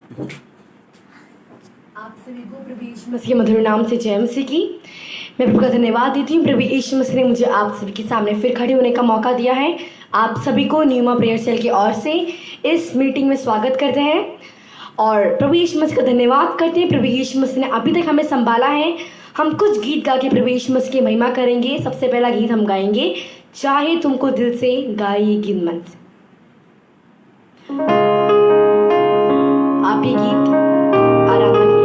आप सभी को प्रभु यीशु मसीह के मधुर नाम से जय मसीह की। मैं प्रभु का धन्यवाद देती हूँ। प्रभु यीशु मसीह ने मुझे आप सभी के सामने फिर खड़े होने का मौका दिया है। आप सभी को न्यूमा प्रेयर सेल की ओर से इस मीटिंग में स्वागत करते हैं और प्रभु यीशु मसीह का धन्यवाद करते हैं। प्रभु यीशु मसीह ने अभी तक हमें संभाला है। हम कुछ गीत गा के प्रभु यीशु मसीह की महिमा करेंगे। सबसे पहला गीत हम गाएंगे, चाहे तुमको दिल से, गाइए गीत मन से। आप ये गीत आराधना कीजिए।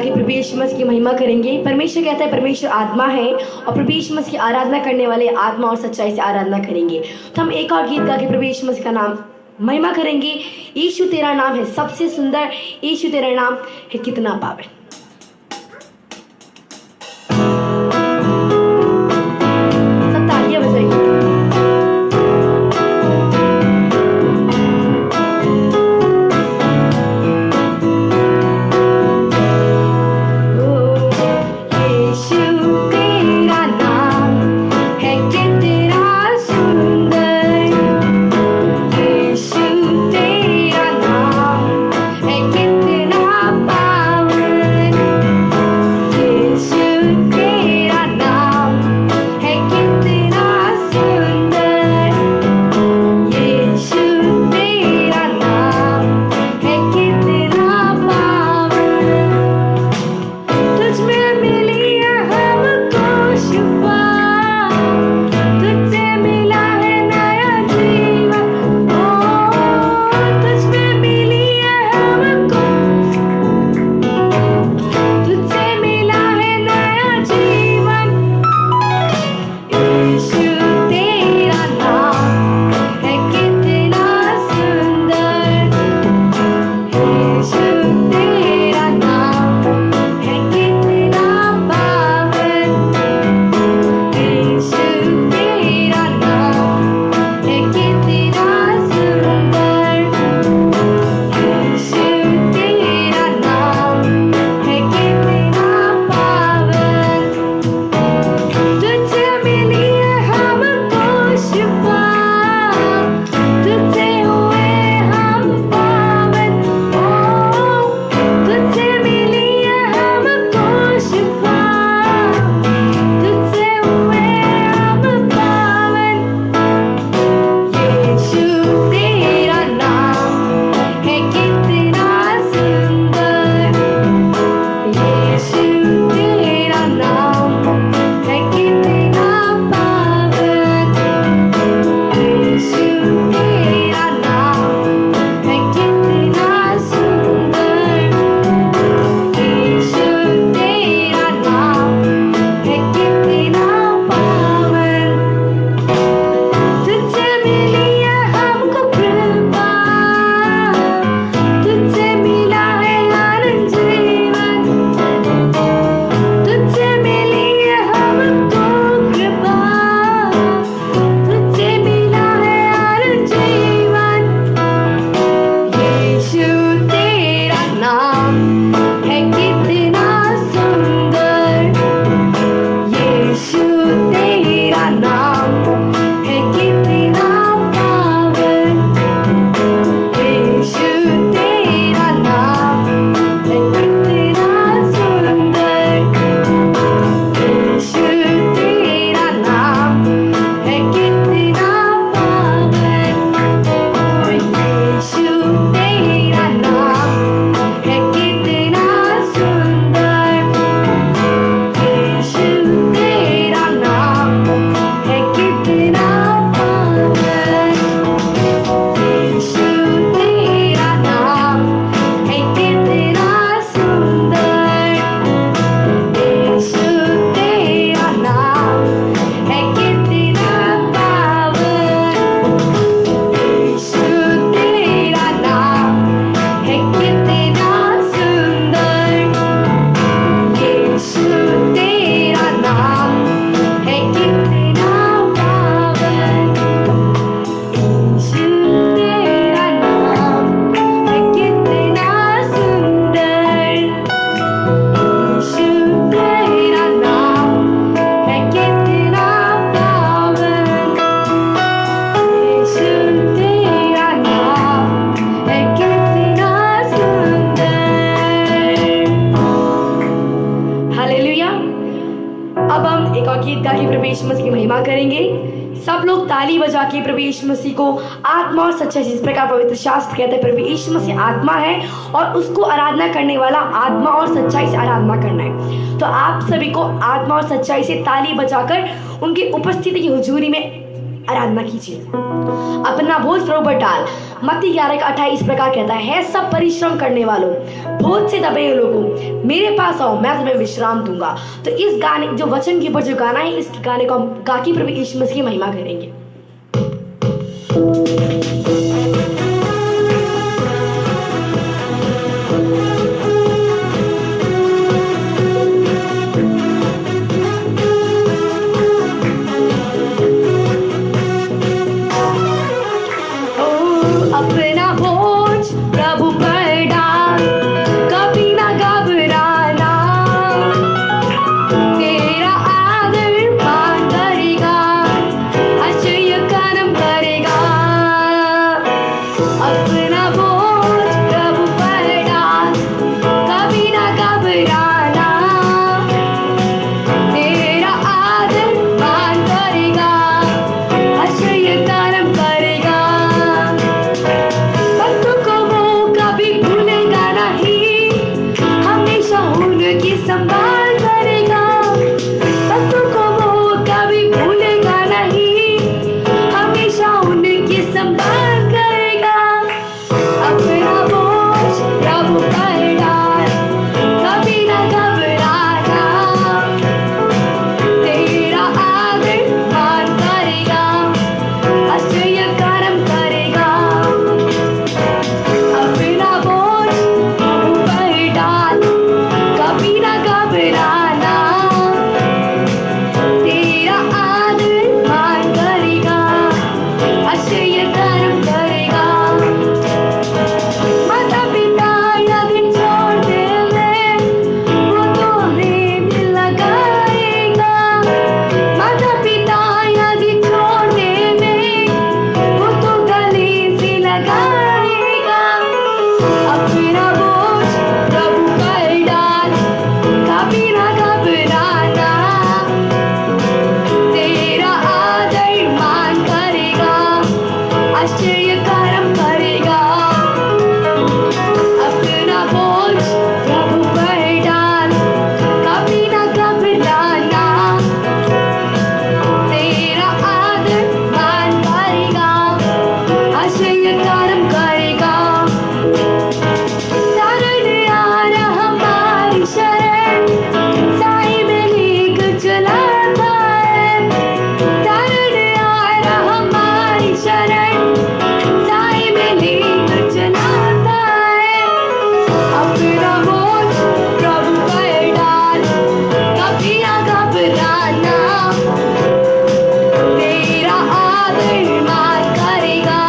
प्रभु यीशु मसीह की महिमा करेंगे। परमेश्वर कहता है परमेश्वर आत्मा है और प्रभु यीशु मसीह की आराधना करने वाले आत्मा और सच्चाई से आराधना करेंगे। तो हम एक और गीत गा के प्रभु यीशु मसीह का नाम महिमा करेंगे। यीशु तेरा नाम है सबसे सुंदर, यीशु तेरा नाम है कितना पावन। सब तालियां बजाइए। Power करेंगे। सब लोग ताली बजा के प्रभु यीशु मसीह को आत्मा और सच्चाई, जिस प्रकार पवित्र शास्त्र कहते हैं प्रभु यीशु मसीह आत्मा है और उसको आराधना करने वाला आत्मा और सच्चाई से आराधना करना है। तो आप सभी को आत्मा और सच्चाई से ताली बजाकर उनकी उपस्थिति की हुजूरी में आराधना कीजिए। अपना बोझ प्रभु पर डाल। मत्ती 11:28 इस प्रकार कहता है, सब परिश्रम करने वालों, बोझ से दबे हुए लोगों, मेरे पास आओ, मैं तुम्हें विश्राम दूंगा। तो इस गाने, जो वचन के ऊपर जो गाना है, इस गाने को हम गा के प्रभु यीशु मसीह की महिमा करेंगे। अपना बोझ प्रभु पर डाल, कभी ना घबराना, तेरा आदर मान करेगा, आश्चर्य कर्म करेगा। अपना बोझ प्रभु पर डाल, कभी ना घबराना, तेरा आदर मान करेगा, आश्चर्य कर्म करेगा। उनकी संभाल करेगा, भक्तों को वो कभी भूलेगा नहीं, हमेशा उनकी संभाल करेगा। अपना बोझ प्रभु पर डाल, कभी ना घबराना, तेरा आदर मान करेगा, आश्चर्य कर्म करेगा। अपना बोझ प्रभु पर डाल, कभी ना घबराना, तेरा आदर मान करेगा, आश्चर्य कर्म करेगा। माता पिता यदि छोड़ देंगे, वो तो हमें लगाएगा। माता पिता यदि छोड़ देंगे, वो तो गले से लगाएगा। अपना बोझ प्रभु पर डाल, कभी ना घबराना, तेरा आदर मान करेगा, आश्चर्य कर्म करेगा। अपना बोझ प्रभु पर डाल, कभी ना घबराना, तेरा आदर मान करेगा, आश्चर्य कर्म करेगा। हमारी शरण साई में लेकर चलाता है, हमारी शरण साई में लेकर चलाता है। अपना बोझ प्रभु पर डाल, कभी ना घबराना, तेरा आदर मान करेगा,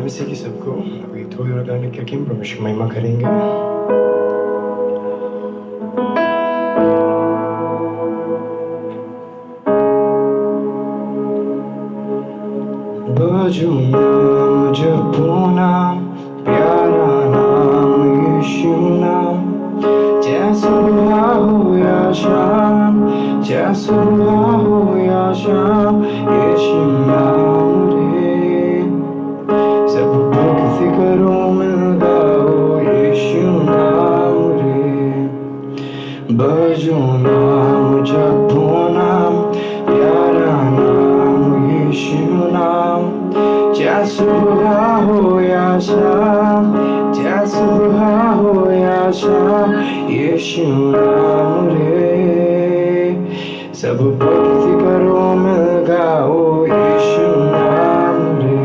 एमसी की सबको अभी थोड़ी और गाने करके परमेश्वर महिमा करेंगे। बजू नाम जपो नाम प्यारा नाम यीशु नाम, चाहे सुबह हो या शाम, चाहे सुबह हो या शाम, यीशु नाम रे। सब भक्ति करो मिल गाओ यीशु नाम रे। बजो नाम जपो नाम प्यारा नाम यीशु नाम, चाहे सुबह हो या शाम, चाहे सुबह हो या शाम, यीशु नाम रे। सब भक्ति करो मिल गाओ यीशु नाम रे।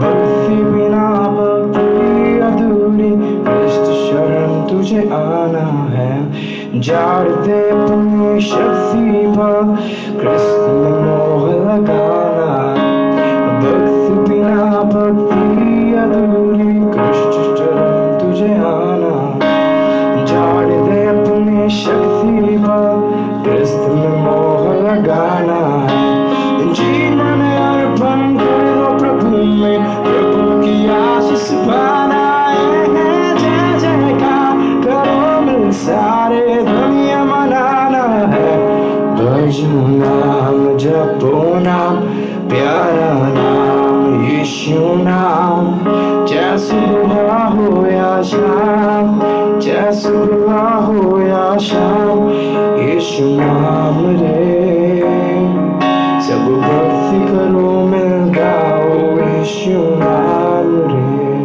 भक्ति बिना भक्ति अधूरी, कृष्ण शरण तुझे आना है। जार दे अपनी शक्ति पर, कृष्ण में मोह लगाना। भक्ति बिना भक्ति अधूरी, कृष्ण शरण तुझे आना। जार दे अपनी शक्ति पर, कृष्ण में मोह लगाना। जीवन अर्पण कर दो प्रभु में, प्रभु की आशीष पाना है। जय जयकार करो मिल सारे दुनिया मनाना है। भजो नाम जपो नाम प्यारा नाम यीशु नाम, चाहे सुबह हो या शाम, चाहे सुबह हो या शाम, यीशु नाम रे। सब भक्ति करो मिल गाओ यीशु नाम रे।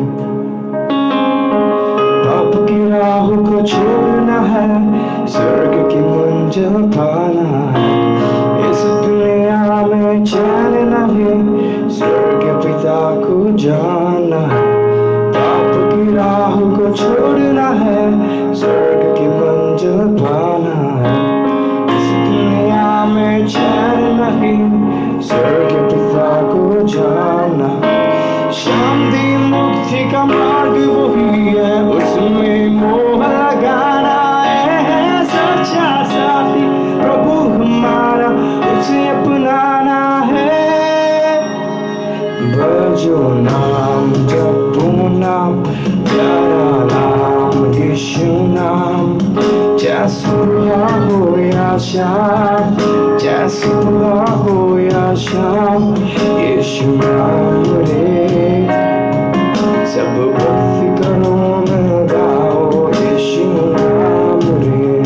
पाप की राह को छोड़ना है, स्वर्ग की मंजिल पाना है। इस दुनिया में चैन नहीं, स्वर्ग पिता को जाना है। पाप की राह को छोड़ना है, स्वर्ग की मंजिल पाना है। इस दुनिया में चैन नहीं, स्वर्ग पिता को जाना। शांति मुक्ति का मार्ग वही है, उसमें मोह लगाना है। सच्चा साथी प्रभु हमारा, उसे अपनाना है। भजो नाम जपो नाम प्यारा नाम यीशु नाम, चाहे सुबह हो या शाम, चाहे सुबह हो या शाम, यीशु नाम रे। सब भक्ति करो मिल गाओ यीशु नाम रे।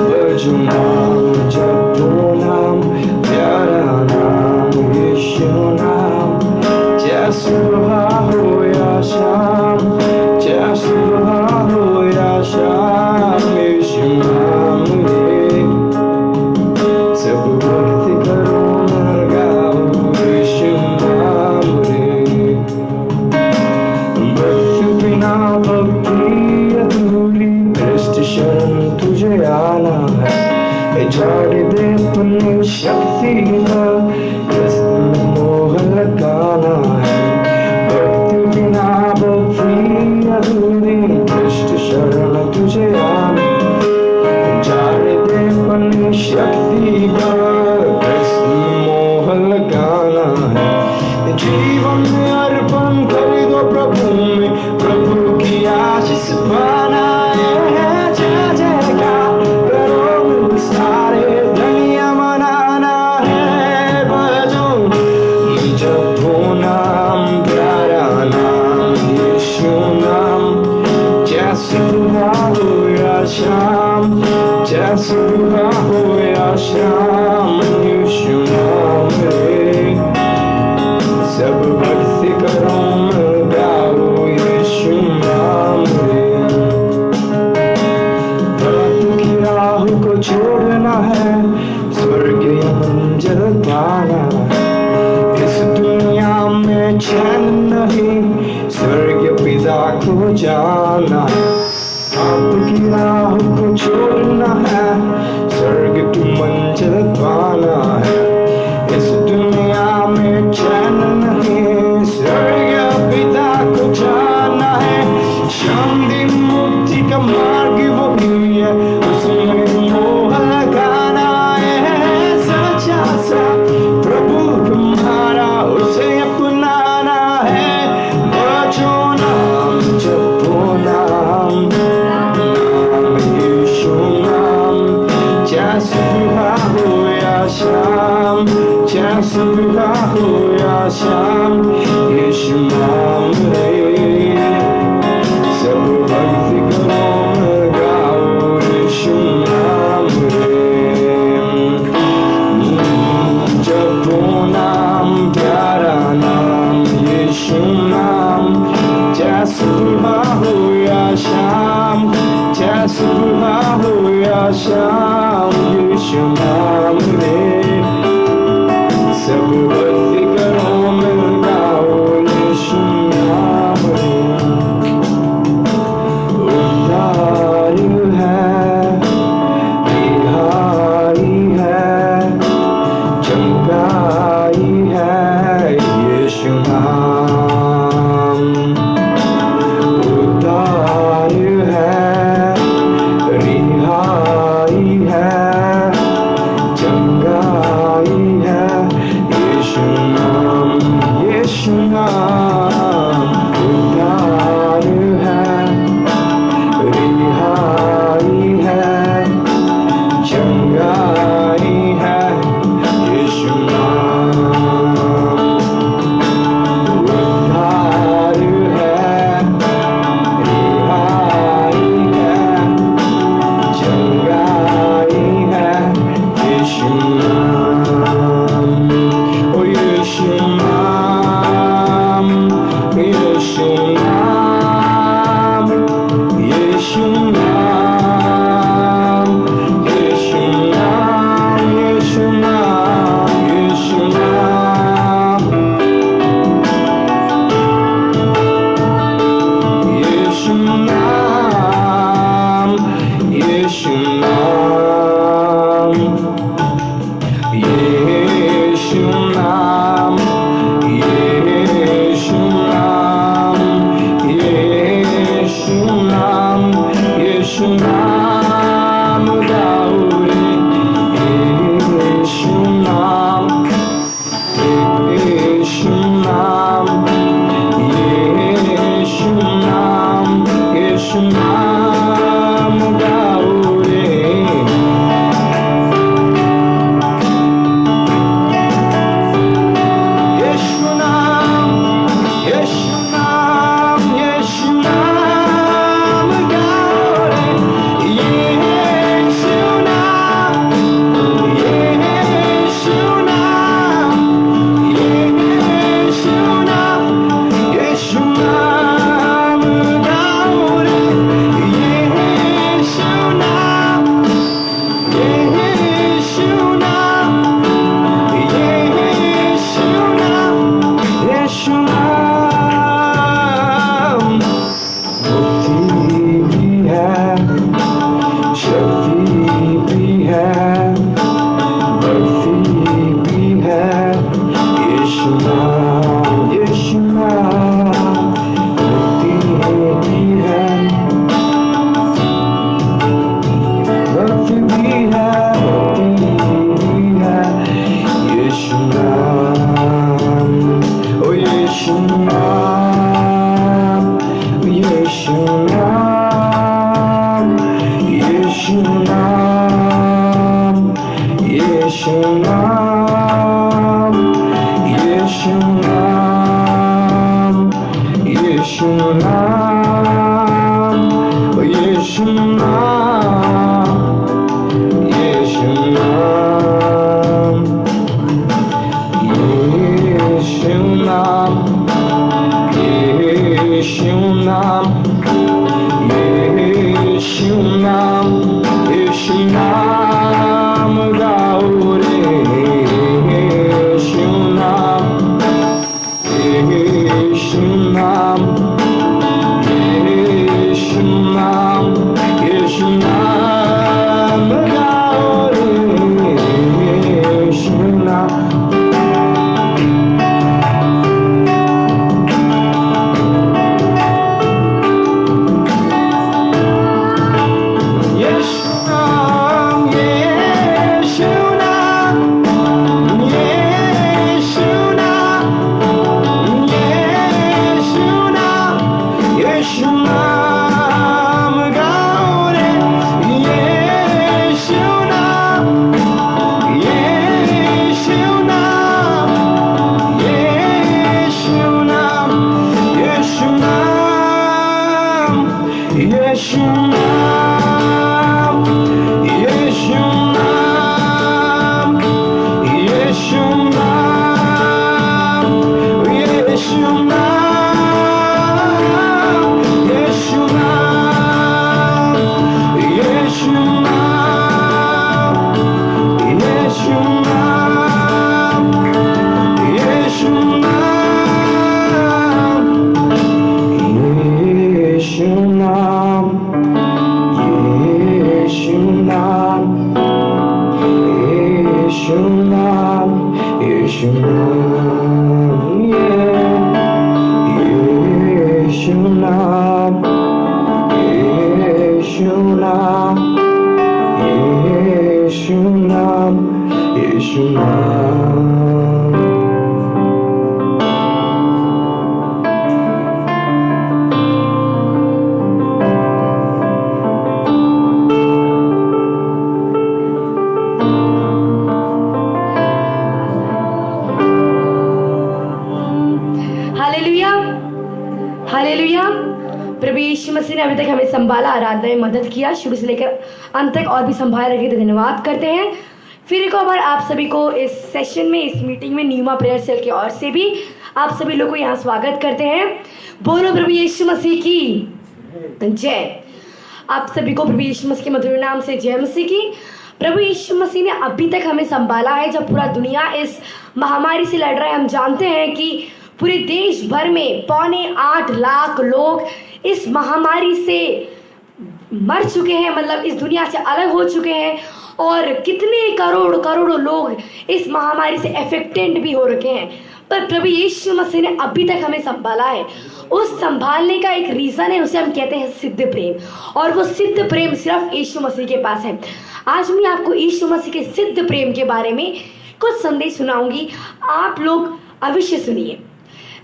भजो नाम जपो नाम प्यारा नाम यीशु नाम, चाहे सुबह हो या शाम, चाहे सुबह हो या शाम, यीशु नाम रे। सब भक्ति करो मिल गाओ यीशु नाम रे। भक्ति बिना भक्ति अधूरी, कृष्ण शरण तुझे आना है। झाड़ दे अपनी शक्ति पर, कृष्ण में मोह लगाना है। भक्ति बिना भक्ति अधूरी, कृष्ण शरण तुझे आना। झाड़ दे अपनी शक्ति पर, कृष्ण में मोह लगाना है। जीवन में अर्पण कर दो प्रभु में, प्रभु की आशीष पाना है। जय जयकार करो मिल सारे दुनिया मनाना है। भजो जपो नाम प्यारा नाम यीशु नाम, चाहे सुबह हो या शाम, चाहे सुबह हो या शाम, यीशु नाम रे। सब भक्ति करो मिल गाओ यीशु नाम रे। पाप की राह को छोड़ना है, स्वर्गीय मंजिल पाना है। इस दुनिया में चैन नहीं, स्वर्गीय पिता को जाना है। पाप की राह को छोड़ना है, स्वर्ग की मंजिल पाना है। इस दुनिया में चैन सुबह हो या शाम यीशु नाम रे सब भक्ति करो मैं गाओ यीशु नाम रे जपो नाम प्यारा नाम यीशु नाम चाहे सुबह हो या शाम चाहे सुबह हो या शाम यीशु नाम रे सब भक्ति करो मैं गाओ यीशु नाम रे उद्धार है रिहाई है चंगाई है यीशु नाम उद्धार है रिहाई है चंगाई है यीशु नाम उद्धार है रिहाई है चंगाई है यीशु नाम उद्धार है रिहाई है चंगाई है यीशु नाम ओ यीशु नाम यीशु नाम यीशु नाम यीशु नाम यीशु नाम यीशु नाम यीशु नाम यीशु नाम यीशु नाम यीशु नाम यीशु नाम यीशु नाम गाओ रे यीशु नाम यीशु नाम यीशु नाम यीशु नाम गाओ रे यीशु नाम यीशु नाम यीशु नाम गाओ रे यीशु नाम यीशु नाम यीशु नाम यीशु नाम गाओ रे यीशु नाम यीशु नाम यीशु नाम यीशु नाम मुक्ति भी है शक्ति भी है भक्ति भी है यीशु नाम मुक्ति भी है भक्ति भी है यीशु नाम ओ यीशु नाम यीशु नाम यीशु नाम यीशु नाम यीशु नाम यीशु नाम यीशु नाम यीशु नाम यीशु नाम यीशु नाम यीशु नाम यीशु नाम गाओ रे यीशु नाम, यीशु नाम, यीशु नाम, यीशु नाम, यीशु नाम। Hallelujah, hallelujah. प्रभु यीशु मसीह ने अभी तक हमें संभाला, आराधना में मदद किया, शुरू से लेकर अंत तक और भी संभाल रखे, तो धन्यवाद करते हैं। फिर एक बार आप सभी को इस सेशन में, इस मीटिंग में न्यूमा प्रेयर सेल की ओर से भी आप सभी लोग को यहाँ स्वागत करते हैं। बोलो प्रभु यीशु मसीह की जय। आप सभी को प्रभु यीशु मसीह के मधुर नाम से जय मसीह की। प्रभु यीशु मसीह ने अभी तक हमें संभाला है, जब पूरा दुनिया इस महामारी से लड़ रहा है। हम जानते हैं कि पूरे देश भर में 8.25 लाख लोग इस महामारी से मर चुके हैं, मतलब इस दुनिया से अलग हो चुके हैं, और कितने करोड़ों लोग इस महामारी से अफेक्टेड भी हो रखे हैं। पर प्रभु यीशु मसीह ने अभी तक हमें संभाला है। उस संभालने का एक रीजन है, उसे हम कहते हैं सिद्ध प्रेम, और वो सिद्ध प्रेम सिर्फ यीशु मसीह के पास है। आज मैं आपको यीशु मसीह के सिद्ध प्रेम के बारे में कुछ संदेश सुनाऊंगी, आप लोग अवश्य सुनिए।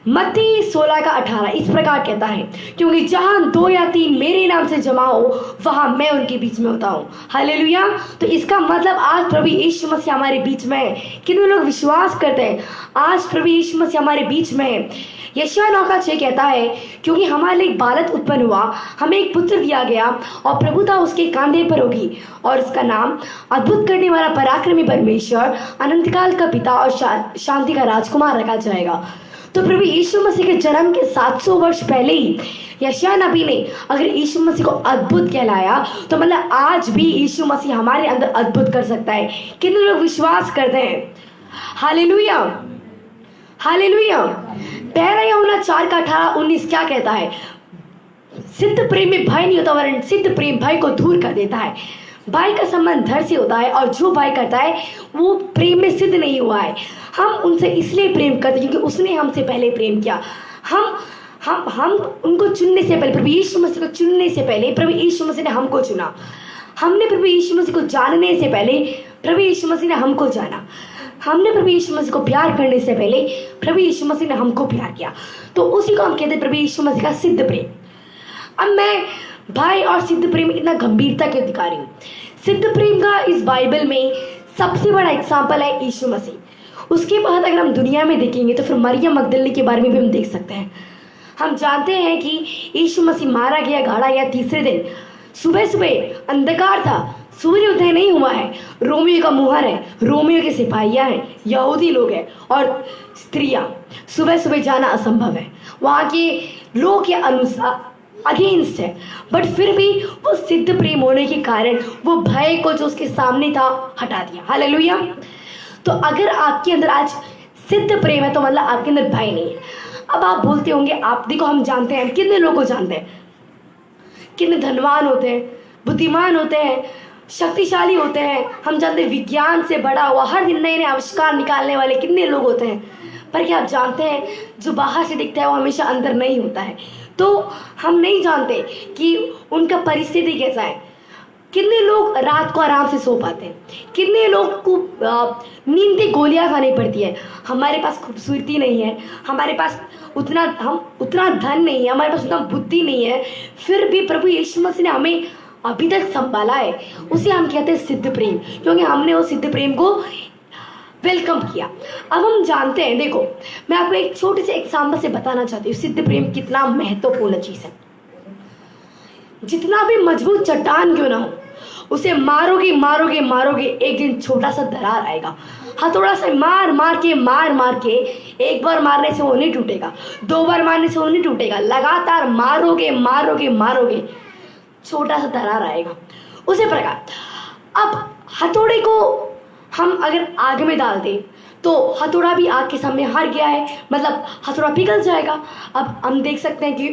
मत्ती 16:18 इस प्रकार कहता है, क्योंकि जहां 2 या 3 मेरे नाम से जमा हो, वहां मैं उनके बीच में होता हूं। हालेलुया। तो इसका मतलब आज प्रभु यीशु मसीह हमारे बीच में है। कितने लोग विश्वास करते हैं आज प्रभु यीशु मसीह हमारे बीच में है। यशायाह 9:6 कहता है, क्योंकि हमारे लिए एक बालक उत्पन्न हुआ, हमें एक पुत्र दिया गया, और प्रभुता उसके कांधे पर होगी, और उसका नाम अद्भुत करने वाला, पराक्रमी परमेश्वर, अनंतकाल का पिता और शांति का राजकुमार रखा जाएगा। तो प्रभु यीशु मसीह के जन्म के 700 वर्ष पहले ही यशायाह नबी ने अगर यीशु मसीह को अद्भुत कहलाया, तो मतलब आज भी यीशु मसीह हमारे अंदर अद्भुत कर सकता है। कितने लोग विश्वास करते हैं? Hallelujah, hallelujah. 1 यूहन्ना 4:18-19 क्या कहता है? सिद्ध प्रेम में भय नहीं होता, वरन सिद्ध प्रेम भय को दूर कर देता है। भाई का संबंध धड़ से होता है, और जो भाई करता है वो प्रेम में सिद्ध नहीं हुआ है। हम उनसे इसलिए प्रेम करते हैं क्योंकि उसने हमसे पहले प्रेम किया। हम उनको चुनने से पहले, प्रभु यीशु मसीह को चुनने से पहले प्रभु यीशु मसीह ने हमको चुना। हमने प्रभु यीशु मसीह को जानने से पहले प्रभु यीशु मसीह ने हमको जाना। हमने प्रभु यीशु मसीह को प्यार करने से पहले प्रभु यीशु मसीह ने हमको प्यार किया। तो उसी को हम कहते हैं प्रभु यीशु मसीह का सिद्ध प्रेम। अब मैं भाई और सिद्ध प्रेम इतना गंभीरता क्यों दिखा रही हूँ? सिद्ध प्रेम का इस बाइबल में सबसे बड़ा एग्जाम्पल है यीशु मसीह। उसके बाद अगर हम दुनिया में देखेंगे तो फिर मरियम मगदलिनी के बारे में भी हम देख सकते हैं। हम जानते हैं कि यीशु मसीह मारा गया, गाड़ा गया तीसरे दिन। सुबह अंधकार था, सूर्य उदय नहीं हुआ है, रोमियो का मुहर है, रोमियो के सिपाहियां हैं, यहूदी लोग हैं और स्त्रियां। सुबह जाना असंभव है, वहाँ के लोग के अनुसार अगेंस्ट है, बट फिर भी वो सिद्ध प्रेम होने के कारण वो भय को जो उसके सामने था हटा दिया। हालेलुया। तो अगर आपके अंदर आज सिद्ध प्रेम है तो मतलब आपके अंदर भय नहीं है। अब आप बोलते होंगे, आप देखो, हम जानते हैं, कितने लोगों को जानते हैं, कितने धनवान होते हैं, बुद्धिमान होते हैं, शक्तिशाली होते हैं। हम जानते हैं विज्ञान से बड़ा हुआ हर दिन नए नए आविष्कार निकालने वाले कितने लोग होते हैं। पर क्या आप जानते हैं, जो बाहर से दिखता है वो हमेशा अंदर नहीं होता है। तो हम नहीं जानते कि उनका परिस्थिति कैसा है। कितने लोग रात को आराम से सो पाते हैं, कितने लोग को नींद की गोलियां खानी पड़ती है। हमारे पास खूबसूरती नहीं है, हमारे पास उतना धन नहीं है, हमारे पास उतना बुद्धि नहीं है, फिर भी प्रभु यीशु मसीह ने हमें अभी तक संभाला है। उसे हम कहते हैं सिद्ध प्रेम, क्योंकि हमने वो सिद्ध प्रेम को वेलकम किया। अब हम जानते हैं, देखो मैं आपको एक छोटे से एग्जाम्पल से बताना चाहती हूँ सिद्ध प्रेम कितना महत्वपूर्ण चीज है। जितना भी मजबूत चट्टान क्यों ना हो, उसे मारोगे मारोगे मारोगे, एक दिन छोटा सा दरार आएगा। हथौड़ा से मार मार के एक बार मारने से वो नहीं टूटेगा, 2 बार मारने से वो नहीं टूटेगा, लगातार मारोगे मारोगे मारोगे, छोटा सा दरार आएगा। उसी प्रकार अब हथौड़े को हम अगर आग में डाल दें तो हथौड़ा भी आग के सामने हार गया है, मतलब हथौड़ा पिघल जाएगा। अब हम देख सकते हैं कि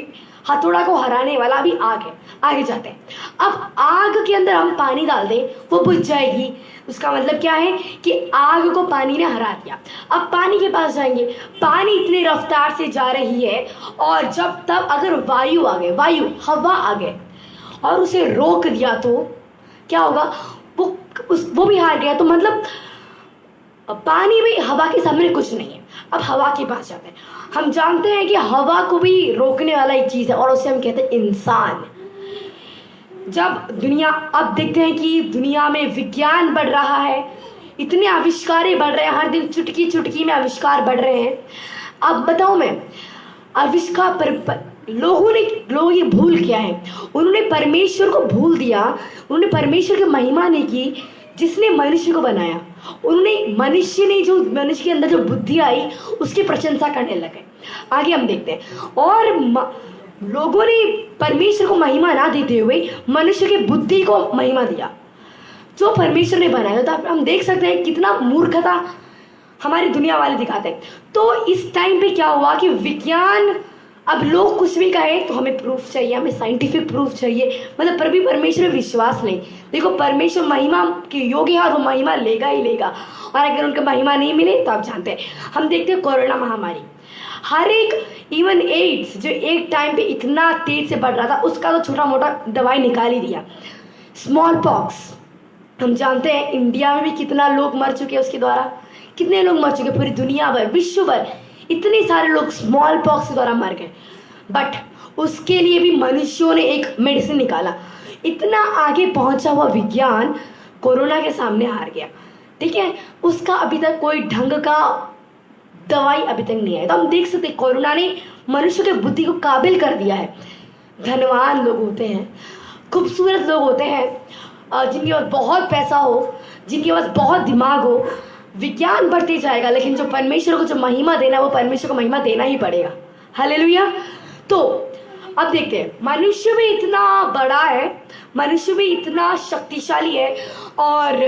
हथौड़ा को हराने वाला भी आग है। आगे जाते हैं। अब आग के अंदर हम पानी डाल दें वो बुझ जाएगी। उसका मतलब क्या है कि आग को पानी ने हरा दिया। अब पानी के पास जाएंगे, पानी इतनी रफ्तार से जा रही है और जब तब अगर वायु आ गए, वायु हवा आ गए और उसे रोक दिया तो क्या होगा, वो भी हार गया। तो मतलब पानी भी हवा के सामने कुछ नहीं है। अब हवा के पास जाते हैं। हम जानते हैं कि हवा को भी रोकने वाला एक चीज है और उसे हम कहते हैं इंसान। जब दुनिया, अब देखते हैं कि दुनिया में विज्ञान बढ़ रहा है, इतने आविष्कार बढ़ रहे हैं, हर दिन चुटकी चुटकी में आविष्कार बढ़ रहे हैं। अब बताओ मैं, आविष्कार पर लोगों की भूल क्या है, उन्होंने परमेश्वर को भूल दिया। उन्होंने परमेश्वर की महिमा नहीं की जिसने मनुष्य को बनाया। उन्होंने मनुष्य के अंदर जो बुद्धि आई उसकी प्रशंसा करने लगे। आगे हम देखते हैं। और लोगों ने परमेश्वर को महिमा ना देते हुए मनुष्य की बुद्धि को महिमा दिया जो परमेश्वर ने बनाया था। हम देख सकते हैं कितना मूर्खता हमारी दुनिया वाले दिखाते हैं। तो इस टाइम पे क्या हुआ कि विज्ञान, अब लोग कुछ भी कहे तो हमें प्रूफ चाहिए, हमें साइंटिफिक प्रूफ चाहिए। मतलब पर भी परमेश्वर में विश्वास नहीं। देखो परमेश्वर महिमा के योग्य है और वो महिमा लेगा ही लेगा। और अगर उनका महिमा नहीं मिले तो आप जानते हैं, हम देखते हैं कोरोना महामारी, हर एक, इवन एड्स जो एक टाइम पे इतना तेज से बढ़ रहा था उसका तो छोटा मोटा दवाई निकाल ही दिया। स्मॉल पॉक्स, हम जानते हैं इंडिया में भी कितना लोग मर चुके हैं उसके द्वारा, कितने लोग मर चुके, पूरी दुनिया भर, विश्व भर इतने सारे लोग स्मॉल पॉक्स के द्वारा मर गए। बट उसके लिए भी मनुष्यों ने एक मेडिसिन निकाला। इतना आगे पहुंचा हुआ विज्ञान कोरोना के सामने हार गया। ठीक है, उसका अभी तक कोई ढंग का दवाई अभी तक नहीं है। तो हम देख सकते कोरोना ने मनुष्य के बुद्धि को काबिल कर दिया है। धनवान लोग होते हैं, खूबसूरत लोग होते हैं, जिनके पास बहुत पैसा हो, जिनके पास बहुत दिमाग हो, विज्ञान बढ़ते जाएगा लेकिन जो परमेश्वर को जो महिमा देना वो परमेश्वर को महिमा देना ही पड़ेगा। हालेलुया। तो अब देखते हैं, मनुष्य भी इतना बड़ा है, मनुष्य भी इतना शक्तिशाली है और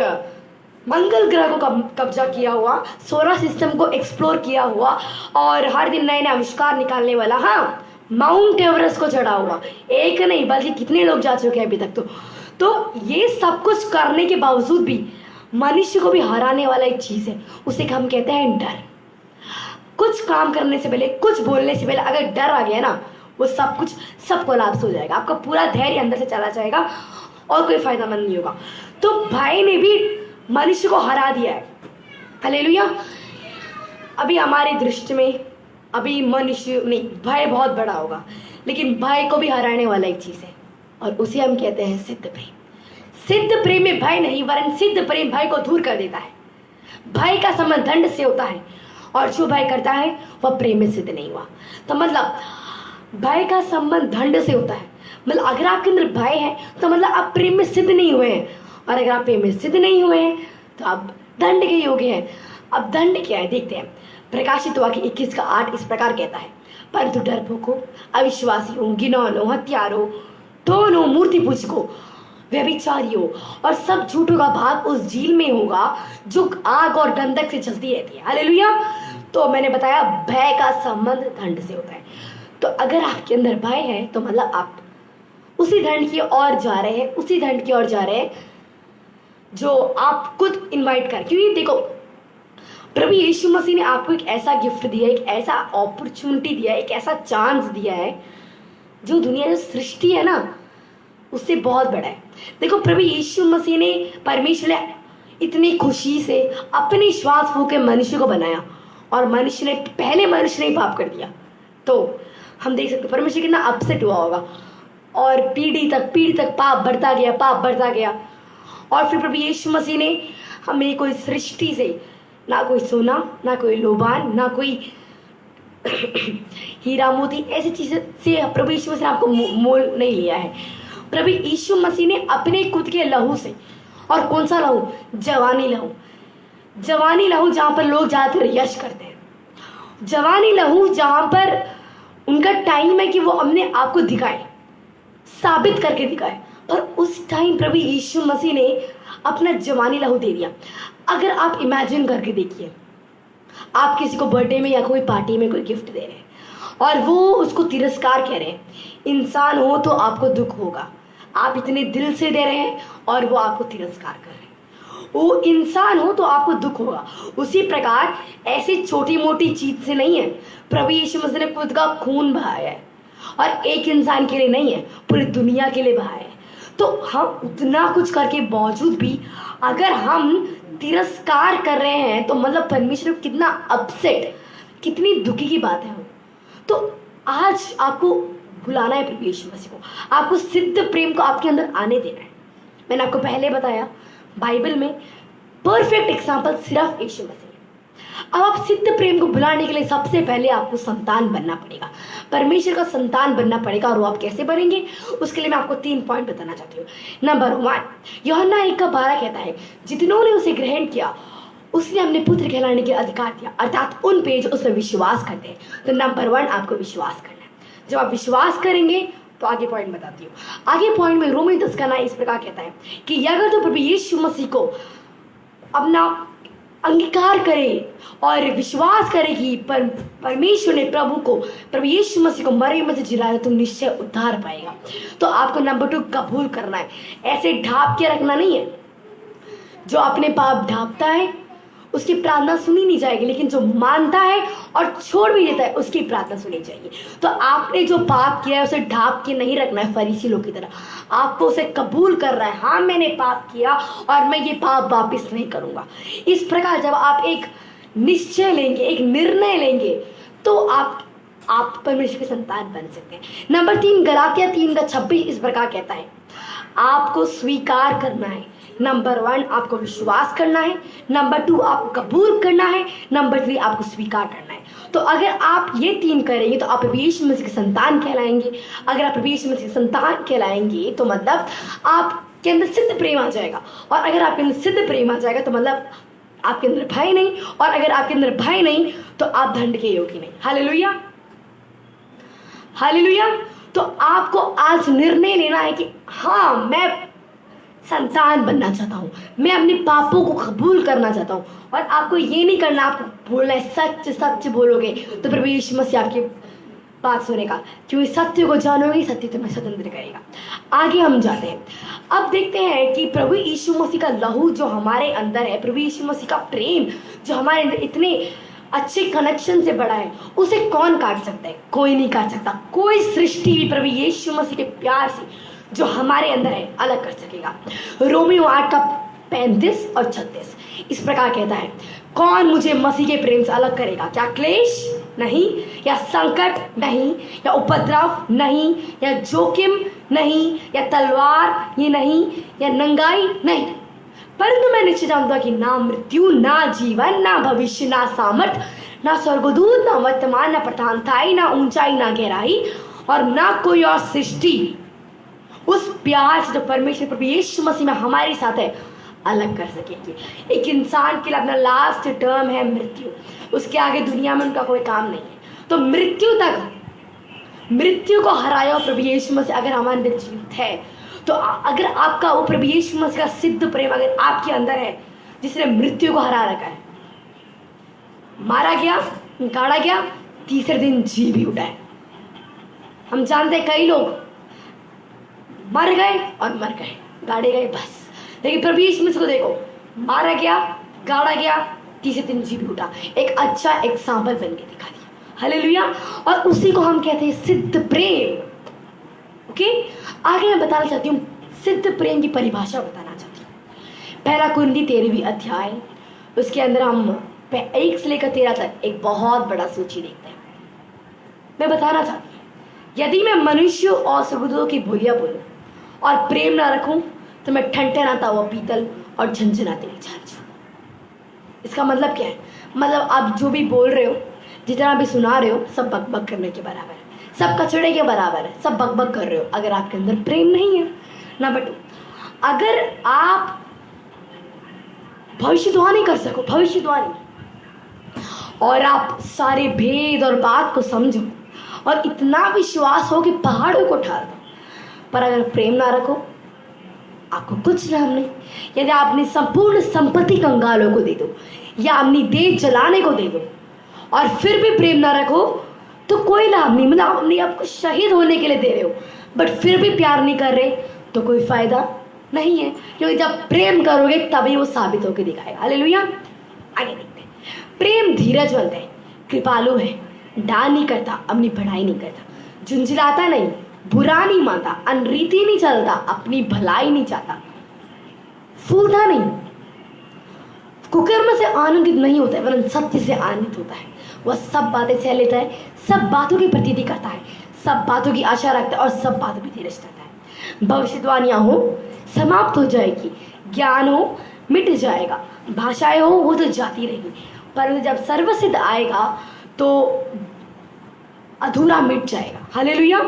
मंगल ग्रह को कब्जा किया हुआ, सोलर सिस्टम को एक्सप्लोर किया हुआ और हर दिन नए नए आविष्कार निकालने वाला, हाँ माउंट एवरेस्ट को चढ़ा हुआ, एक नहीं बल्कि कितने लोग जा चुके हैं अभी तक। तो ये सब कुछ करने के बावजूद भी मनुष्य को भी हराने वाला एक चीज है, उसे हम कहते हैं डर। कुछ काम करने से पहले, कुछ बोलने से पहले अगर डर आ गया ना, वो सब कोलैप्स हो जाएगा। आपका पूरा धैर्य अंदर से चला जाएगा और कोई फायदामंद नहीं होगा। तो भाई ने भी मनुष्य को हरा दिया है। हालेलुया। अभी हमारी दृष्टि में अभी मनुष्य नहीं, भय बहुत बड़ा होगा, लेकिन भय को भी हराने वाला एक चीज है और उसे हम कहते हैं सिद्ध प्रेम। सिद्ध प्रेम में भय नहीं, वरन सिद्ध प्रेम भय को दूर कर देता है। भय का संबंध दंड से होता है और जो भय करता है वह प्रेम में सिद्ध नहीं हुआ। तो मतलब भय का संबंध दंड से होता है। मतलब अगर आपके अंदर भय है तो मतलब आप प्रेम में सिद्ध नहीं हुए हैं, और अगर आप प्रेम में सिद्ध नहीं हुए हैं तो आप दंड के योग्य हैं। अब दंड क्या है देखते हैं। प्रकाशित वाक्य 21:8 इस प्रकार कहता है, परंतु डरपोकों, अविश्वासियों, घिनौनों, हत्यारों, दोनों मूर्ति पूजकों, व्यभिचारियों और सब झूठों का भाग उस झील में होगा जो आग और गंधक से जलती रहती है। हालेलुया। तो मैंने बताया भय का संबंध दंड से होता है। तो अगर आपके अंदर भय है तो मतलब आप उसी दंड की ओर जा रहे हैं, उसी दंड की ओर जा रहे हैं जो आप खुद इनवाइट कर। क्योंकि देखो प्रभु यीशु मसीह ने आपको एक ऐसा गिफ्ट दिया है, एक ऐसा अपॉर्चुनिटी दिया है, एक ऐसा चांस दिया है जो दुनिया जो सृष्टि है ना उससे बहुत बड़ा है। देखो प्रभु यीशु मसीह ने, परमेश्वर ने इतनी खुशी से अपने श्वास फूंक के मनुष्य को बनाया और मनुष्य ने पाप कर दिया। तो हम देख सकते परमेश्वर कितना अपसेट हुआ होगा और पीढ़ी तक पाप बढ़ता गया। और फिर प्रभु यीशु मसीह ने हमें कोई सृष्टि से, ना कोई सोना, ना कोई लोबान, ना कोई हीरा मोती, ऐसी चीजें से प्रभु यीशु मसीह ने आपको मोल नहीं लिया है। प्रभु यीशु मसीह ने अपने खुद के लहू से, और कौन सा लहू? जवानी लहू जहां पर लोग ज्यादातर यश करते हैं, जवानी लहू जहां पर उनका टाइम है कि वो अपने आप को दिखाए, साबित करके दिखाए। और उस टाइम प्रभु यीशु मसीह ने अपना जवानी लहू दे दिया। अगर आप इमेजिन करके देखिए, आप किसी को बर्थडे में या कोई पार्टी में कोई गिफ्ट दे रहे हैं और वो उसको तिरस्कार कह रहे हैं। इंसान हो तो आपको दुख होगा, आप इतने दिल से दे रहे हैं और वो आपको तिरस्कार कर रहे हैं। वो इंसान हो तो आपको दुख होगा। उसी प्रकार ऐसी छोटी मोटी चीज से नहीं है, प्रभु यीशु मसीह ने खुद का खून बहाया है और एक इंसान के लिए नहीं है, पूरी दुनिया के लिए बहाया है। तो हम उतना कुछ करके बावजूद भी अगर हम तिरस्कार कर रहे हैं तो मतलब परमेश्वर को कितना अपसेट, कितनी दुखी की बात है। तो आज आपको बुलाना है प्रभु यीशु मसीह को, आपको सिद्ध प्रेम को आपके अंदर आने देना है। मैंने आपको पहले बताया बाइबल में परफेक्ट एग्जाम्पल सिर्फ यीशु मसीह है। अब आप सिद्ध प्रेम को बुलाने के लिए सबसे पहले आपको संतान बनना पड़ेगा, परमेश्वर का संतान बनना पड़ेगा। और वो आप कैसे बनेंगे, उसके लिए मैं आपको 3 पॉइंट बताना चाहती हूँ। नंबर 1, यूहन्ना 1:12 कहता है, जितनों ने उसे ग्रहण किया उसने अपने पुत्र कहलाने के अधिकार दिया, अर्थात उन पे जो उस पर विश्वास करते हैं। तो नंबर 1 आपको विश्वास करना है। जब आप विश्वास करेंगे तो आगे पॉइंट बताती हूँ। आगे पॉइंट में रोमी 10:9 इस प्रकार कहता है कि अगर तो प्रभु यीशु मसीह को अपना अंगीकार करे और विश्वास करे कि परमेश्वर ने प्रभु यीशु मसीह को मरे में से जिलाया तो निश्चय उद्धार पाएगा। तो आपको नंबर 2 कबूल करना है, ऐसे ढाप के रखना नहीं है। जो अपने पाप ढापता है उसकी प्रार्थना सुनी नहीं जाएगी, लेकिन जो मानता है और छोड़ भी देता है उसकी प्रार्थना सुनी जाएगी। तो आपने जो पाप किया है उसे ढाप के नहीं रखना है फरीसी लोग की तरह, आपको उसे कबूल करना है। हाँ, मैंने पाप किया और मैं ये पाप वापस नहीं करूंगा। इस प्रकार जब आप एक निश्चय लेंगे, एक निर्णय लेंगे, तो आप परमेश्वर के संतान बन सकते हैं। नंबर 3, गलातिया 3:26 इस प्रकार कहता है, आपको स्वीकार करना है। नंबर 1 आपको विश्वास करना है, नंबर 2 आपको कबूल करना है, नंबर 3 आपको स्वीकार करना है। तो अगर आप ये 3 करेंगे तो आप प्रभु यीशु मसीह के संतान कहलाएंगे। अगर आप प्रभु यीशु मसीह के संतान कहलाएंगे तो मतलब आपके अंदर सिद्ध प्रेम आ जाएगा, और अगर आपके अंदर सिद्ध प्रेम आ जाएगा तो मतलब आपके अंदर भय नहीं, और अगर आपके अंदर भय नहीं तो आप दंड के योग्य नहीं। Hallelujah, hallelujah. तो आपको आज निर्णय लेना है कि हाँ, मैं संतान बनना चाहता हूँ, मैं अपने पापों को कबूल करना चाहता हूँ। और आपको ये नहीं करना, आपको बोलना है सच सच बोलोगे तो प्रभु यीशु मसीह आपकी बात सुनेगा, क्योंकि सत्य को जानोगे, सत्य तुम्हें स्वतंत्र करेगा। आगे हम जाते हैं। अब देखते हैं कि प्रभु यीशु मसीह का लहू जो हमारे अंदर है, प्रभु यीशु मसीह का प्रेम जो हमारे अंदर इतने अच्छे कनेक्शन से बड़ा है, उसे कौन काट सकता है? कोई नहीं काट सकता। कोई सृष्टि भी प्रभु यीशु मसीह के प्यार से जो हमारे अंदर है अलग कर सकेगा। रोमियो 8:35 और 36 इस प्रकार कहता है, कौन मुझे मसीह के प्रेम से अलग करेगा? क्या क्लेश? नहीं, या संकट? नहीं, या उपद्रव? नहीं, या जोखिम? नहीं, या तलवार? ये नहीं, या नंगाई? नहीं, परंतु मैं निश्चय जानता हूं कि ना मृत्यु, ना जीवन, ना भविष्य, ना सामर्थ, ना स्वर्गदूत, ना वर्तमान, ना प्रधानताई, ना ऊंचाई, ना गहराई, और ना कोई और सृष्टि उस प्यार से जो परमेश्वर प्रभु यीशु मसीह में हमारे साथ है अलग कर सकेगी। एक इंसान के लिए अपना लास्ट टर्म है मृत्यु, उसके आगे दुनिया में उनका कोई काम नहीं है। तो मृत्यु को हराया प्रभु यीशु मसीह अगर हमारे अंदर जीवित है, तो अगर आपका वो प्रभु यीशु मसीह का सिद्ध प्रेम अगर आपके अंदर है जिसने मृत्यु को हरा रखा है, मारा गया, गाड़ा गया, तीसरे दिन जी भी उठा है। हम जानते हैं कई लोग मर गए और मर गए, गाड़े गए, बस। लेकिन प्रभु यीशु मसीह को देखो, मारा गया, गाड़ा गया, तीसरे दिन जी भी उठा। एक अच्छा एग्जाम्पल बन के दिखा दिया। हालेलुया। और उसी को हम कहते हैं सिद्ध प्रेम। ओके, आगे मैं बताना चाहती हूँ, सिद्ध प्रेम की परिभाषा बताना चाहती हूँ। 1 कुरिन्थी 13वीं अध्याय, उसके अंदर हम 1 से लेकर 13 तक एक बहुत बड़ा सूची देखते हैं। मैं बताना चाहती हूँ, यदि मैं मनुष्य और स्वर्गदूतों की बोलियां बोलूं और प्रेम ना रखूं तो मैं ठनठनाता हुआ पीतल और झंझनाती हुई झांझ। इसका मतलब क्या है? मतलब आप जो भी बोल रहे हो, जितना भी सुना रहे हो, सब बकबक करने के बराबर है, सब कचड़े के बराबर है, सब बकबक कर रहे हो अगर आपके अंदर प्रेम नहीं है। नंबर 2, अगर आप भविष्यवाणी कर सको, भविष्यवाणी, और आप सारे भेद और बात को समझो और इतना विश्वास हो कि पहाड़ों को ठार दो, पर अगर प्रेम ना रखो आपको कुछ लाभ नहीं। यदि आप अपनी संपूर्ण संपत्ति कंगालों को दे दो या अपनी देह जलाने को दे दो और फिर भी प्रेम ना रखो तो कोई लाभ नहीं, मतलब आप अपने आप को शहीद होने के लिए दे रहे हो बट फिर भी प्यार नहीं कर रहे तो कोई फायदा नहीं है, क्योंकि जब प्रेम करोगे तभी वो साबित होकर दिखाएगा। हालेलुया। आगे देखते हैं। प्रेम धीरजवंत है, कृपालु है, डाह नहीं करता, अपनी बढ़ाई नहीं करता, झुंझलाता नहीं, बुरा नहीं मानता, अनरीति नहीं चलता, अपनी भलाई नहीं चाहता, फूलता नहीं, कुकर्म से आनंदित नहीं होता है वरन सत्य से आनंदित होता है। वह सब बातें सह लेता है, सब बातों की प्रतीति करता है, सब बातों की आशा रखता है और सब बातों पर धीरज रखता है। भविष्यवाणियां हो समाप्त हो जाएगी, ज्ञान हो मिट जाएगा, भाषाएं हो वो तो जाती रहेगी, परंतु जब सर्वसिद्ध आएगा तो अधूरा मिट जाएगा। Hallelujah,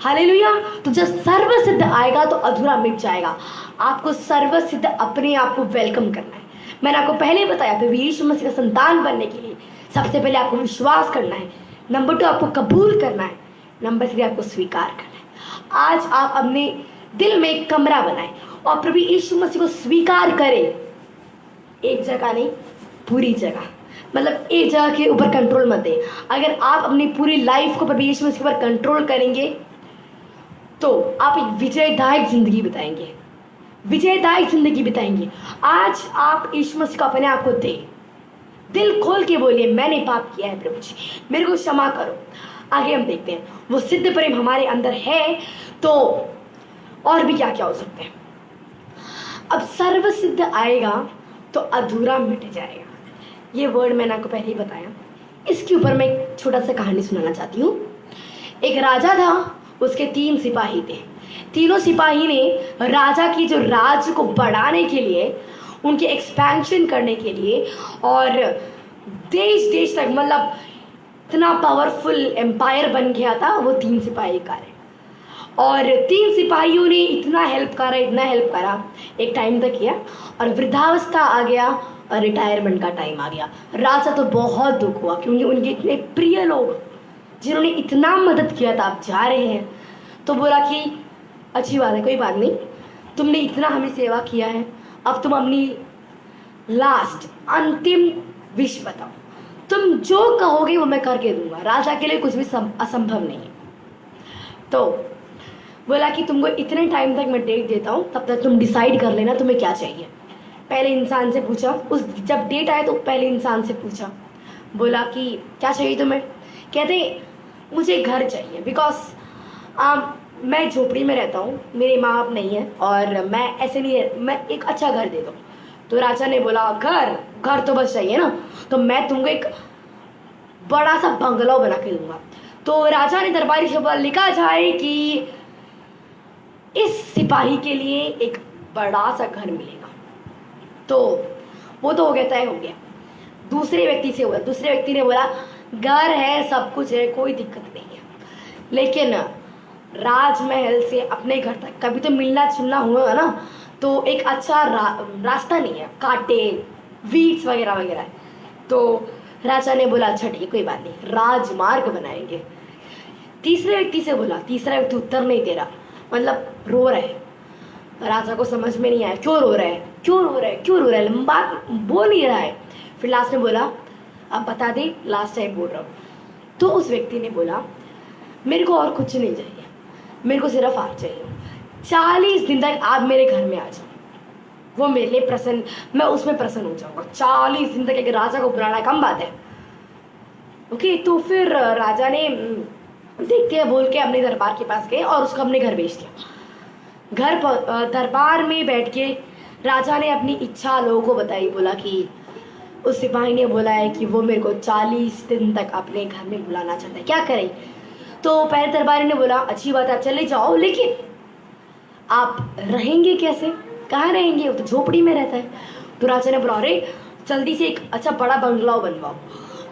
hallelujah. तो जब सर्वसिद्ध आएगा तो अधूरा मिट जाएगा। आपको सर्वसिद्ध अपने आप को वेलकम करना है। मैंने आपको पहले बताया प्रभु यीशु मसीह का संतान बनने के लिए सबसे पहले आपको विश्वास करना है, नंबर 2 आपको कबूल करना है, नंबर 3 आपको स्वीकार करना है। आज आप अपने दिल में एक कमरा बनाएं और प्रभु यीशु मसीह को स्वीकार करें। एक जगह नहीं, पूरी जगह, मतलब एक जगह के ऊपर कंट्रोल मत दें। अगर आप अपनी पूरी लाइफ को प्रभु यीशु मसीह पर कंट्रोल करेंगे तो आप एक विजयदायक जिंदगी बिताएंगे, विजयदायक जिंदगी बिताएंगे। आज आप यीशु मसीह को अपने आप को दें, दिल खोल के बोलिए मैंने पाप किया है प्रभु जी, मेरे को क्षमा करो। आगे हम देखते हैं, वो सिद्ध प्रेम हमारे अंदर है तो और भी क्या क्या हो सकते हैं। अब सर्व सिद्ध आएगा तो अधूरा मिट जाएगा। ये वर्ड मैंने आपको पहले ही बताया। इसके ऊपर मैं एक छोटा सा कहानी सुनाना चाहती हूँ। एक राजा था, उसके 3 सिपाही थे। तीनों सिपाही ने राजा की जो राज को बढ़ाने के लिए, उनके एक्सपेंशन करने के लिए और देश देश तक, मतलब इतना पावरफुल एम्पायर बन गया था वो 3 सिपाही का। और 3 सिपाहियों ने इतना हेल्प करा, इतना हेल्प करा, एक टाइम तक किया और वृद्धावस्था आ गया और रिटायरमेंट का टाइम आ गया। राजा तो बहुत दुख हुआ क्योंकि उनके इतने प्रिय लोग जिन्होंने इतना मदद किया था आप जा रहे हैं। तो बोला कि अच्छी बात है, कोई बात नहीं, तुमने इतना हमें सेवा किया है, अब तुम अपनी लास्ट अंतिम विश बताओ, तुम जो कहोगे वो मैं करके दूंगा। राजा के लिए कुछ भी असंभव नहीं है। तो बोला कि तुमको इतने टाइम तक मैं डेट देता हूँ, तब तक तुम डिसाइड कर लेना तुम्हें क्या चाहिए। पहले इंसान से पूछा, उस जब डेट आए तो पहले इंसान से पूछा, बोला कि क्या चाहिए तुम्हें। कहते मुझे घर चाहिए, बिकॉज मैं झोपड़ी में रहता हूँ, मेरे माँ बाप नहीं है और मैं ऐसे नहीं, मैं एक अच्छा घर दे दो। तो राजा ने बोला घर तो बस चाहिए ना, तो मैं तुमको एक बड़ा सा बंगला बना के दूंगा। तो राजा ने दरबारी से बोला लिखा जाए कि इस सिपाही के लिए एक बड़ा सा घर मिलेगा। तो वो तो हो गया, तय हो गया। दूसरे व्यक्ति से हुआ, दूसरे व्यक्ति ने बोला घर है, सब कुछ है, कोई दिक्कत नहीं है, लेकिन राजमहल से अपने घर तक कभी तो मिलना जुलना हुआ ना, तो एक अच्छा रास्ता नहीं है, कांटे वीड्स वगैरह वगैरह है। तो राजा ने बोला अच्छा ठीक है, कोई बात नहीं, राजमार्ग बनाएंगे। तीसरे व्यक्ति से बोला, तीसरा व्यक्ति उत्तर नहीं दे रहा, मतलब रो रहा है। राजा को समझ में नहीं आया क्यों रो रहा है, क्यों रो रहा है, क्यों रो रहा है, बात बोल नहीं रहा है। फिर लास्ट में बोला अब बता दे, लास्ट टाइम बोल रहा हूँ। तो उस व्यक्ति ने बोला मेरे को और कुछ नहीं चाहिए, मेरे को सिर्फ आप चाहिए। 40 दिन तक आप मेरे घर में आ जाओ, वो मेरे लिए प्रसन्न, मैं उसमें प्रसन्न हो जाऊंगा। 40 दिन तक एक राजा को बुलाना कम बात है। ओके, तो फिर राजा ने देखते हैं बोल के अपने दरबार के पास गए और उसको अपने घर भेज दिया। घर पर दरबार में बैठ के राजा ने अपनी इच्छा लोगों को बताई। बोला कि उस सिपाही ने बोला है कि वो मेरे को 40 दिन तक अपने घर में बुलाना चाहता है, क्या करें। तो पहले दरबारी ने बोला अच्छी बात है आप चले जाओ, लेकिन आप रहेंगे कैसे, कहाँ रहेंगे, वो तो झोपड़ी में रहता है। तो राजा ने बोला अरे जल्दी से एक अच्छा बड़ा बंगला बनवाओ।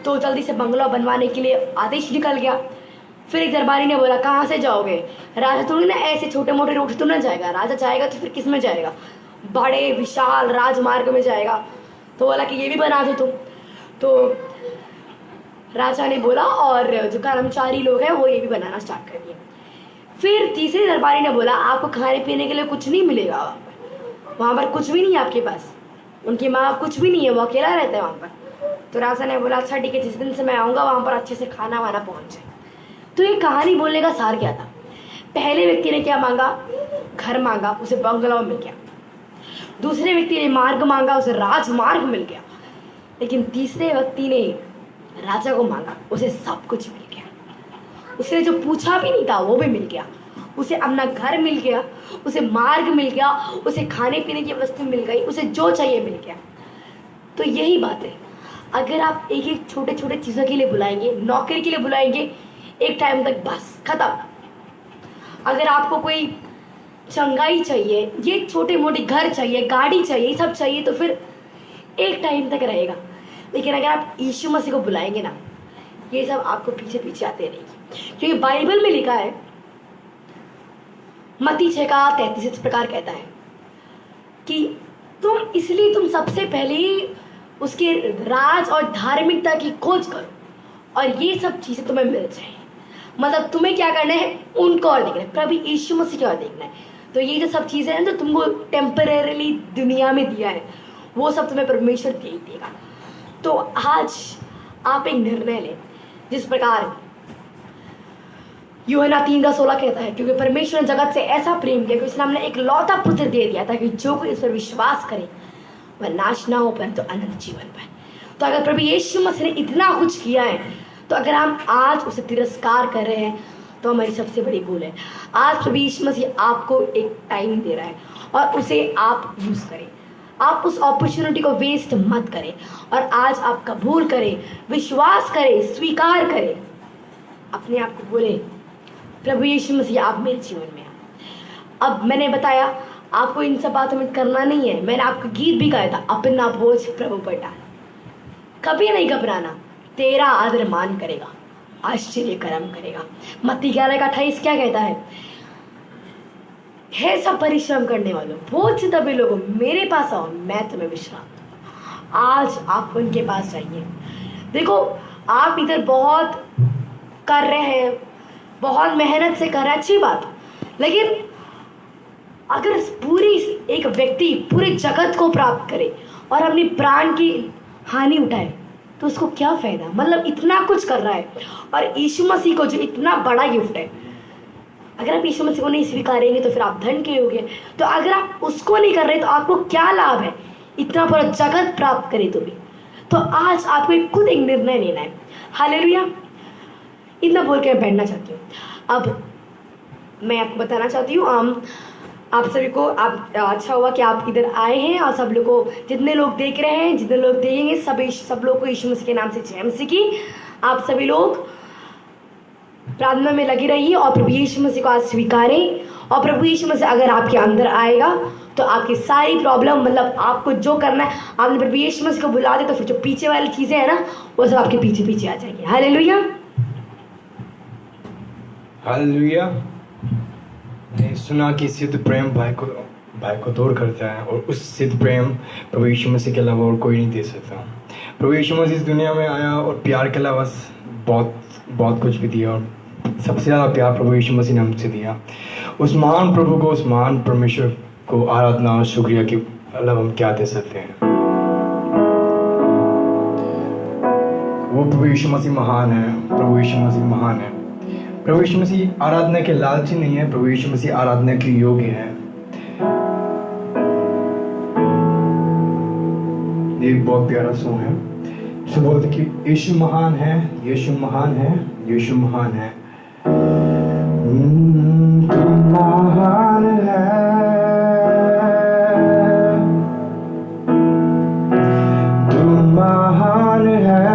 तो जल्दी से बंगला बनवाने के लिए आदेश निकल गया। फिर एक दरबारी ने बोला कहाँ से जाओगे। राजा थोड़ी ना ऐसे छोटे मोटे रूट से तो ना जाएगा, राजा जाएगा तो फिर किस में जाएगा, बड़े विशाल राजमार्ग में जाएगा। तो बोला कि ये भी बना दो तुम। तो राजा ने बोला और जो कर्मचारी लोग हैं वो ये भी बनाना स्टार्ट कर दिया। फिर तीसरे दरबारी ने बोला आपको खाने पीने के लिए कुछ नहीं मिलेगा, वहाँ पर कुछ भी नहीं है आपके पास, उनकी माँ कुछ भी नहीं है, वो अकेला रहता है वहाँ पर। तो राजा ने बोला अच्छा ठीक है, जिस दिन से मैं आऊँगा वहाँ पर अच्छे से खाना वाना पहुँच जाए। तो ये कहानी बोलने का सार क्या था? पहले व्यक्ति ने क्या मांगा? घर मांगा, उसे बंगला मिल गया। दूसरे व्यक्ति ने मार्ग मांगा, उसे राजमार्ग मिल गया। लेकिन तीसरे व्यक्ति ने राजा को मांगा, उसे सब कुछ मिल गया। उसने जो पूछा भी नहीं था वो भी मिल गया। उसे अपना घर मिल गया, उसे मार्ग मिल गया, उसे खाने पीने की वस्तु मिल गई, उसे जो चाहिए मिल गया। तो यही बात है, अगर आप एक एक छोटे छोटे चीज़ों के लिए बुलाएंगे, नौकरी के लिए बुलाएंगे, एक टाइम तक बस खत्म। अगर आपको कोई चंगाई चाहिए, ये छोटे मोटे घर चाहिए, गाड़ी चाहिए, सब चाहिए, तो फिर एक टाइम तक रहेगा। लेकिन अगर आप यीशु मसीह को बुलाएंगे ना, ये सब आपको पीछे पीछे आते रहेगी। क्योंकि बाइबल में लिखा है, मत्ती 6:33 इस प्रकार कहता है कि तुम सबसे पहले उसके राज और धार्मिकता की खोज करो और ये सब चीज़ें तुम्हें मिल जाए। मतलब तुम्हें क्या करना है? उनको और देखना है, प्रभु यीशु मसीह की और देखना है। तो ये जो सब चीज़ें हैं जो तुमको टेम्परेरीली दुनिया में दिया है, वो सब तुम्हें परमेश्वर दे ही देगा। तो आज आप एक निर्णय लें, जिस प्रकार यूहन्ना 3:16 कहता है, क्योंकि परमेश्वर ने जगत से ऐसा प्रेम किया कि उसने हमने एक लौता पुत्र दे दिया ताकि जो कोई इस पर विश्वास करे वह नाश ना हो परंतु अनंत जीवन पाए। तो अगर प्रभु यीशु मसीह ने इतना कुछ किया है, तो अगर हम आज उसे तिरस्कार कर रहे हैं तो हमारी सबसे बड़ी भूल है। आज प्रभु यीशु मसीह आपको एक टाइम दे रहा है और उसे आप यूज़ करें। आप उस अपॉर्चुनिटी को वेस्ट मत करें और आज आप कबूल करें, विश्वास करें, स्वीकार करें। अपने आप को बोले, प्रभु यीशु मसीह आप मेरे जीवन में। अब मैंने बताया आपको इन सब बातों में करना नहीं है। मैंने आपको गीत भी गाया था, अपना बोझ प्रभु पर डाल। कभी नहीं घबराना, तेरा आदर मान करेगा, आश्चर्य कर्म करेगा। मत्ती 11:28 क्या कहता है? हे सब परिश्रम करने वालों, बोझ से दबे लोगों, मेरे पास आओ, मैं तुम्हें विश्राम दूंगा। आज आप उनके पास जाइए। देखो, आप इधर बहुत कर रहे हैं, बहुत मेहनत से कर रहे हैं, अच्छी बात। लेकिन अगर पूरी एक व्यक्ति पूरे जगत को प्राप्त करे और अपनी प्राण की हानि उठाए तो उसको क्या फ़ायदा? मतलब इतना कुछ कर रहा है और यीशु मसीह को जो इतना बड़ा गिफ्ट है, अगर आप यीशु मसीह को नहीं स्वीकारेंगे तो फिर आप धन के होगे। तो अगर आप उसको नहीं कर रहे तो आपको क्या लाभ है? इतना पूरा जगत प्राप्त करे तो भी। तो आज आपको खुद एक निर्णय लेना है। हालेलुया। इतना बोल के मैं बैठना चाहती हूँ। अब मैं आपको बताना चाहती हूँ, आप सभी को अच्छा हुआ कि आप इधर आए हैं और सब लोग को, जितने लोग देख रहे हैं, जितने लोग देखेंगे, सब लोग को यीशु मसीह के नाम से जय मसीह की। आप सभी लोग प्रार्थना में लगे रहिए और प्रभु यीशु मसीह को आज स्वीकारें। और प्रभु यीशु मसीह अगर आपके अंदर आएगा तो आपकी सारी प्रॉब्लम, मतलब आपको जो करना है, आपने प्रभु यीशु मसीह को बुला दे तो फिर जो पीछे वाली चीज़ें हैं ना, वो सब आपके पीछे पीछे आ जाएंगी। Hallelujah, hallelujah. ने सुना कि सिद्ध प्रेम भाई को दूर करता है और उस सिद्ध प्रेम प्रभु यीशु मसीह के अलावा और कोई नहीं दे सकता। प्रभु यीशु मसीह इस दुनिया में आया और प्यार के अलावा बहुत कुछ भी दिया, और सबसे ज़्यादा प्यार प्रभु यीशु मसीह ने हमसे दिया। उस महान प्रभु को, उस महान परमेश्वर को आराधना और शुक्रिया के अलावा हम क्या दे सकते हैं? वो प्रभु यीशु मसीह महान है, प्रभु यीशु मसीह महान है। प्रभु यीशु मसीह आराधना के लालची नहीं है, प्रभु यीशु मसीह आराधना के योग्य है। एक बहुत प्यारा सॉन्ग है, जिसे बोलते कि यीशु महान है, यीशु महान है, यीशु महान है। तू महान है, तू महान है,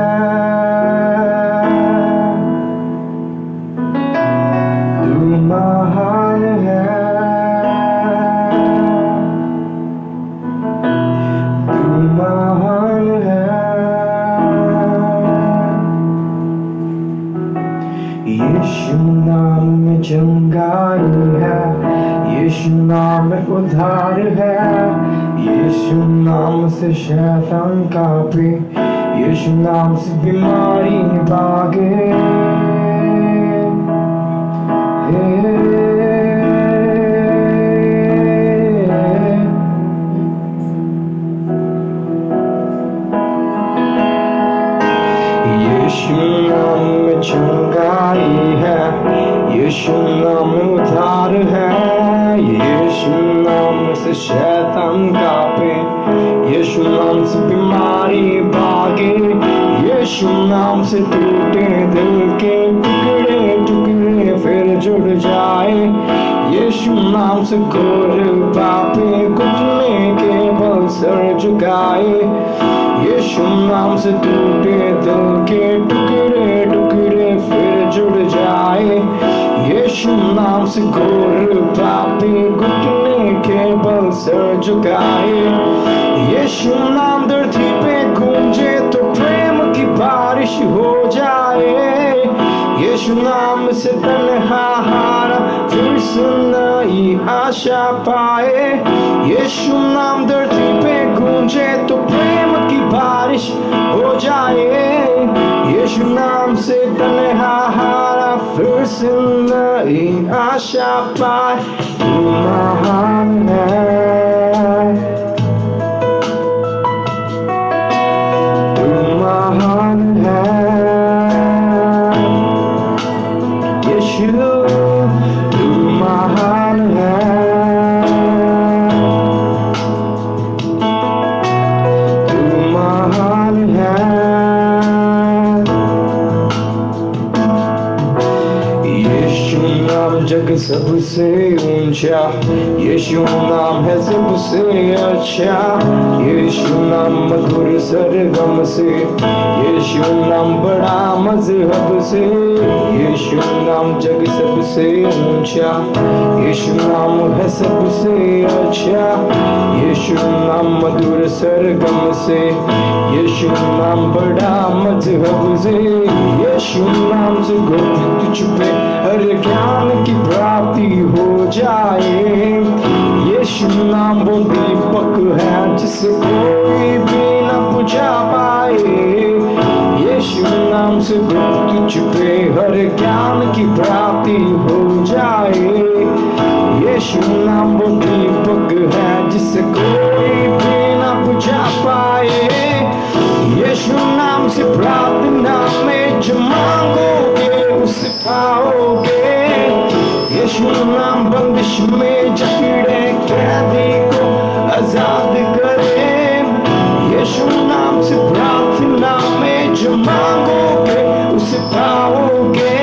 महान है, तू महान है। यीशु नाम में चंगाई है, यीशु नाम में उद्धार है, यीशु नाम से शैतान कांपे, यीशु नाम से बीमारी भागे। यीशु नाम में चंगाई है, यीशु नाम में उद्धार है, यीशु नाम से शैतान कांपे, यीशु नाम से बीमारी भागे, यीशु नाम से टूटे दिल के टुकड़े टुकड़े फिर जुड़ जाए, यीशु नाम से घोर पापे घुटने के बल सर झुकाए, यीशु नाम से टूटे दिल के टुकड़े टुकड़े फिर जुड़ जाए, यीशु नाम से घोर पापी घुटने के बल सर झुकाए, यीशु नाम धरती पे गूंजे तो प्रेम की बारिश हो जाए, यीशु नाम से तन्हा हारा फिर से नई आशा पाए, यीशु नाम धरती पे गूंजे तो प्रेम की बारिश हो जाए, यीशु नाम से तन्हा हारा फिर से नई आशा पाए। तू महान है, तू महान है यीशु, तू महान है, तू महान है, यीशु नाम जग सबसे ऊंचा, यीशु नाम है सबसे अच्छा, यीशु नाम मधुर सरगम से, यीशु नाम बड़ा मजहब से, यीशु नाम जग सबसे ऊंचा, यीशु नाम है सबसे अच्छा, यीशु नाम मधुर सरगम से, यीशु नाम बड़ा मजहब से, यीशु नाम से गोविंद तुझ पे हर ज्ञान की प्राप्ति हो जाए, यीशु नाम वो दीपक है जिसे कोई भी न बुझा पाए, यीशु नाम से तुझ पे हर ज्ञान की प्राप्ति हो जाए, यीशु नाम वो दीपक है जिसे कोई भी न बुझा पाए, यीशु नाम से प्रार्थना में जो मांगोगे उसे पाओगे, यीशु नाम बंदिश में जकड़े कैदी को आजाद करे, यीशु नाम से प्रार्थना में जो मांगोगे उसे पाओगे,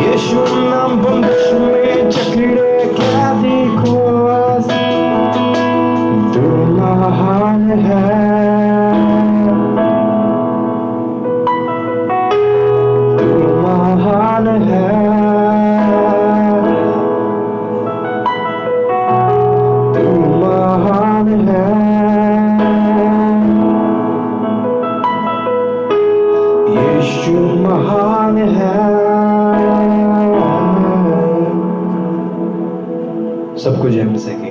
यीशु नाम बंदिश में जकड़े कैदी को आजाद। तू महान है, तू महान है, तू महान है, यीशु महान है। सबको जय मसीह की।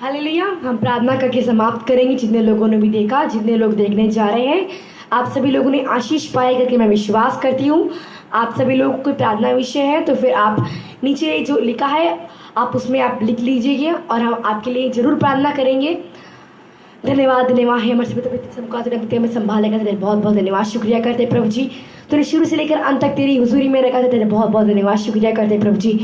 हालेलुया। हम प्रार्थना करके समाप्त करेंगे। जितने लोगों ने भी देखा, जितने लोग देखने जा रहे हैं, आप सभी लोगों ने आशीष पाए करके मैं विश्वास करती हूँ। आप सभी लोगों को प्रार्थना विषय है तो फिर आप नीचे जो लिखा है आप उसमें आप लिख लीजिए और हम आपके लिए जरूर प्रार्थना करेंगे। धन्यवाद धन्यवाद है हमारे सभी में संभालेगा। तेरे बहुत बहुत धन्यवाद, शुक्रिया करते प्रभु जी। तूने शुरू से लेकर अंत तक तेरी हुजूरी में रखा था, तेरे बहुत बहुत धन्यवाद, शुक्रिया करते प्रभु जी।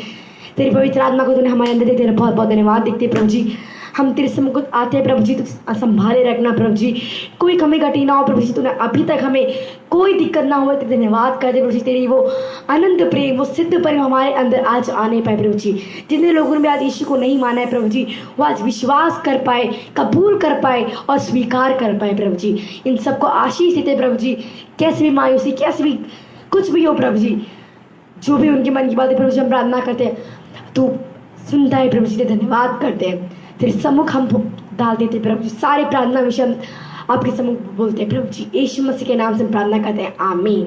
तेरी पवित्र आत्मा को तूने हमारे अंदर दे, तेरे बहुत बहुत धन्यवाद देखते प्रभु जी। हम तेरे सम्मुख आते हैं प्रभु जी, तू संभाले रखना प्रभु जी, कोई कमी घटी ना हो प्रभु जी। तूने अभी तक हमें कोई दिक्कत ना हो, तेरे धन्यवाद करते प्रभु जी। तेरी वो अनंत प्रेम, वो सिद्ध प्रेम हमारे अंदर आज आने पाए प्रभु जी। जितने लोगों ने भी आज यीशु को नहीं माना है प्रभु जी, वो आज विश्वास कर पाए, कबूल कर पाए और स्वीकार कर पाए प्रभु जी। इन सबको आशीष देते प्रभु जी। कैसे भी मायूसी, कैसे भी कुछ भी हो प्रभु जी, जो भी उनके मन की बात है प्रभु जी, हम प्रार्थना करते हैं, तू सुनता है प्रभु जी। तेरे धन्यवाद करते हैं, तेरे सम्मुख हम डाल देते प्रभु जी। सारे प्रार्थना विषय आपके सम्मुख बोलते हैं प्रभु जी। यीशु मसीह के नाम से प्रार्थना करते हैं, आमीन।